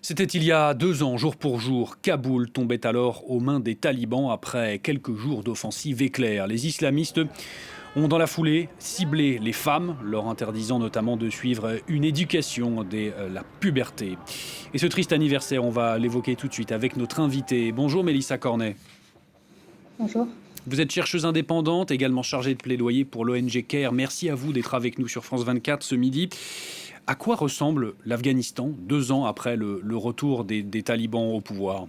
C'était il y a 2 ans, jour pour jour. Kaboul tombait alors aux mains des talibans après quelques jours d'offensive éclair. Les islamistes ont dans la foulée ciblé les femmes, leur interdisant notamment de suivre une éducation dès la puberté. Et ce triste anniversaire, on va l'évoquer tout de suite avec notre invitée. Bonjour Mélissa Cornet. Bonjour. Vous êtes chercheuse indépendante, également chargée de plaidoyer pour l'ONG CARE. Merci à vous d'être avec nous sur France 24 ce midi. À quoi ressemble l'Afghanistan 2 ans après le retour des talibans au pouvoir ?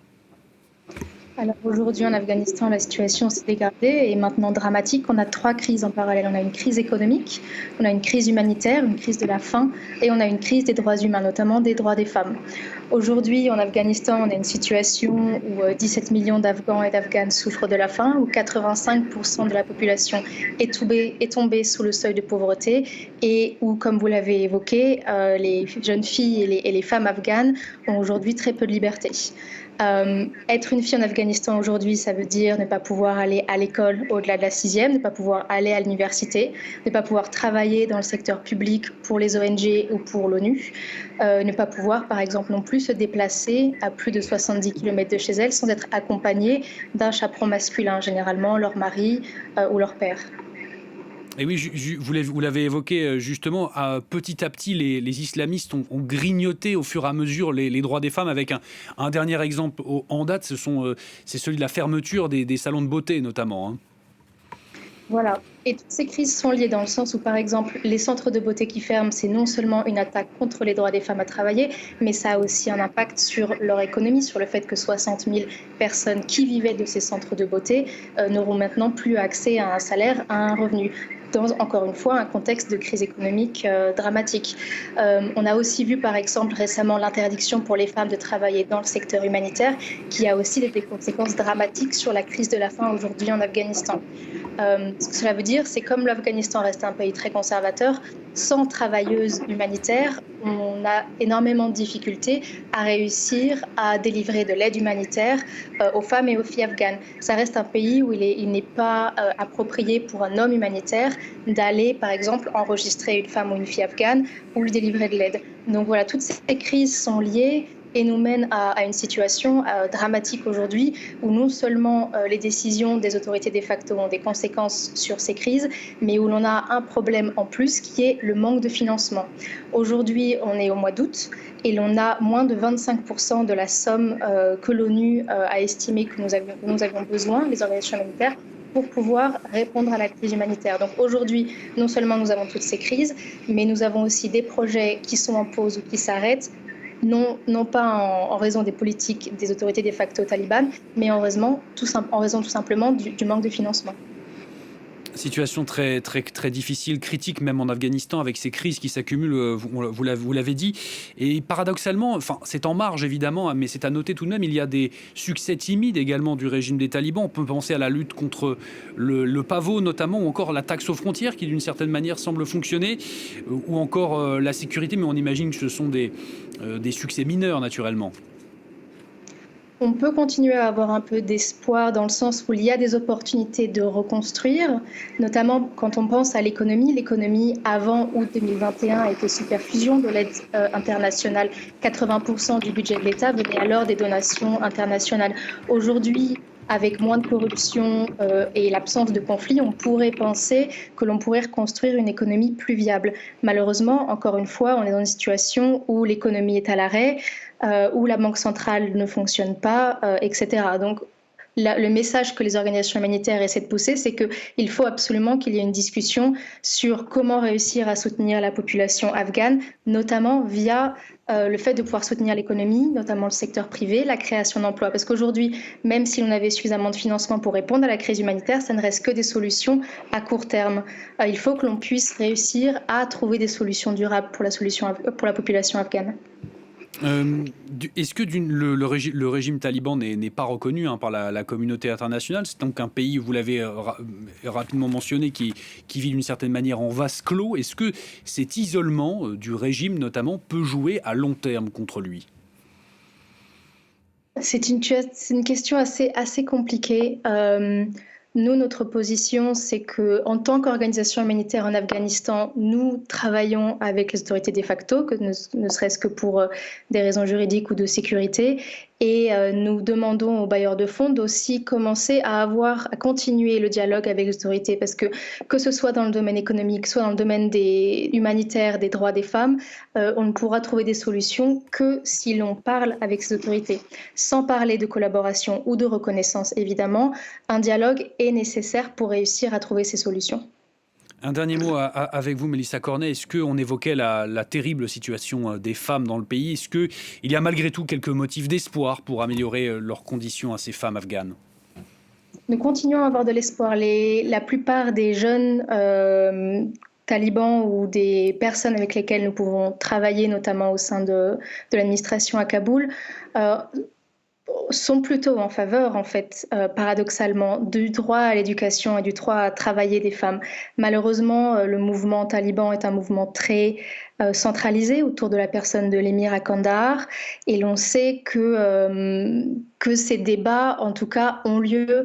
Alors aujourd'hui en Afghanistan, la situation s'est dégradée et maintenant dramatique. On a 3 crises en parallèle. On a une crise économique, on a une crise humanitaire, une crise de la faim et on a une crise des droits humains, notamment des droits des femmes. Aujourd'hui en Afghanistan, on a une situation où 17 millions d'Afghans et d'Afghanes souffrent de la faim, où 85% de la population est tombée sous le seuil de pauvreté et où, comme vous l'avez évoqué, les jeunes filles et les femmes afghanes ont aujourd'hui très peu de liberté. Être une fille en Afghanistan aujourd'hui, ça veut dire ne pas pouvoir aller à l'école au-delà de la 6e, ne pas pouvoir aller à l'université, ne pas pouvoir travailler dans le secteur public pour les ONG ou pour l'ONU, ne pas pouvoir, par exemple, non plus se déplacer à plus de 70 km de chez elles sans être accompagnée d'un chaperon masculin, généralement leur mari ou leur père. Et oui, vous l'avez évoqué justement, petit à petit, les islamistes ont grignoté au fur et à mesure les droits des femmes avec un dernier exemple en date, c'est celui de la fermeture des salons de beauté notamment. Hein. Voilà. Et toutes ces crises sont liées dans le sens où, par exemple, les centres de beauté qui ferment, c'est non seulement une attaque contre les droits des femmes à travailler, mais ça a aussi un impact sur leur économie, sur le fait que 60 000 personnes qui vivaient de ces centres de beauté n'auront maintenant plus accès à un salaire, à un revenu. Dans, encore une fois, un contexte de crise économique dramatique. On a aussi vu, par exemple, récemment l'interdiction pour les femmes de travailler dans le secteur humanitaire, qui a aussi des conséquences dramatiques sur la crise de la faim aujourd'hui en Afghanistan. Ce que cela veut dire, c'est comme l'Afghanistan reste un pays très conservateur, sans travailleuses humanitaires, on a énormément de difficultés à réussir à délivrer de l'aide humanitaire aux femmes et aux filles afghanes. Ça reste un pays où il n'est pas approprié pour un homme humanitaire d'aller, par exemple, enregistrer une femme ou une fille afghane ou lui délivrer de l'aide. Donc voilà, toutes ces crises sont liées et nous mène à une situation dramatique aujourd'hui où non seulement les décisions des autorités de facto ont des conséquences sur ces crises, mais où l'on a un problème en plus qui est le manque de financement. Aujourd'hui, on est au mois d'août et l'on a moins de 25% de la somme que l'ONU a estimé que nous avions besoin, les organisations humanitaires, pour pouvoir répondre à la crise humanitaire. Donc aujourd'hui, non seulement nous avons toutes ces crises, mais nous avons aussi des projets qui sont en pause ou qui s'arrêtent, non pas en raison des politiques des autorités de facto talibanes, mais en raison tout simplement du manque de financement. Situation très, très, très difficile, critique même en Afghanistan avec ces crises qui s'accumulent, vous l'avez dit. Et paradoxalement, c'est en marge évidemment, mais c'est à noter tout de même, il y a des succès timides également du régime des talibans. On peut penser à la lutte contre le pavot notamment, ou encore la taxe aux frontières qui d'une certaine manière semble fonctionner, ou encore la sécurité, mais on imagine que ce sont des succès mineurs naturellement. On peut continuer à avoir un peu d'espoir dans le sens où il y a des opportunités de reconstruire, notamment quand on pense à l'économie. L'économie avant août 2021 était sous perfusion de l'aide internationale. 80% du budget de l'État venait alors des donations internationales. Aujourd'hui, avec moins de corruption et l'absence de conflits, on pourrait penser que l'on pourrait reconstruire une économie plus viable. Malheureusement, encore une fois, on est dans une situation où l'économie est à l'arrêt, où la banque centrale ne fonctionne pas, etc. Donc, le message que les organisations humanitaires essaient de pousser, c'est qu'il faut absolument qu'il y ait une discussion sur comment réussir à soutenir la population afghane, notamment via le fait de pouvoir soutenir l'économie, notamment le secteur privé, la création d'emplois. Parce qu'aujourd'hui, même si l'on avait suffisamment de financement pour répondre à la crise humanitaire, ça ne reste que des solutions à court terme. Il faut que l'on puisse réussir à trouver des solutions durables pour la population afghane. Est-ce que le régime taliban n'est pas reconnu par la communauté internationale ? C'est donc un pays, vous l'avez rapidement mentionné, qui vit d'une certaine manière en vase clos. Est-ce que cet isolement du régime, notamment, peut jouer à long terme contre lui ? C'est une question assez compliquée. Nous, notre position, c'est que, en tant qu'organisation humanitaire en Afghanistan, nous travaillons avec les autorités de facto, que ne serait-ce que pour des raisons juridiques ou de sécurité. Et nous demandons aux bailleurs de fonds d'aussi commencer à continuer le dialogue avec les autorités, parce que ce soit dans le domaine économique, soit dans le domaine des humanitaires, des droits des femmes, on ne pourra trouver des solutions que si l'on parle avec ces autorités. Sans parler de collaboration ou de reconnaissance, évidemment, un dialogue est nécessaire pour réussir à trouver ces solutions. Un dernier mot avec vous, Mélissa Cornet. Est-ce qu'on évoquait la terrible situation des femmes dans le pays? Est-ce qu'il y a malgré tout quelques motifs d'espoir pour améliorer leurs conditions à ces femmes afghanes? Nous continuons à avoir de l'espoir. La plupart des jeunes talibans ou des personnes avec lesquelles nous pouvons travailler, notamment au sein de l'administration à Kaboul, sont plutôt en faveur, en fait, paradoxalement, du droit à l'éducation et du droit à travailler des femmes. Malheureusement, le mouvement taliban est un mouvement très centralisé autour de la personne de l'émir à Kandahar, et l'on sait que ces débats, en tout cas, ont lieu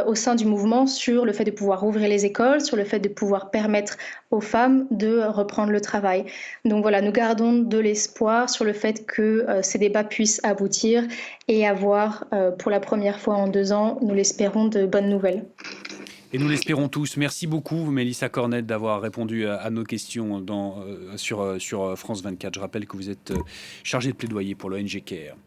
au sein du mouvement sur le fait de pouvoir ouvrir les écoles, sur le fait de pouvoir permettre aux femmes de reprendre le travail. Donc voilà, nous gardons de l'espoir sur le fait que ces débats puissent aboutir et avoir, pour la première fois en 2 ans, nous l'espérons, de bonnes nouvelles. Et nous l'espérons tous. Merci beaucoup, Mélissa Cornet, d'avoir répondu à nos questions sur France 24. Je rappelle que vous êtes chargée de plaidoyer pour l'ONG CARE.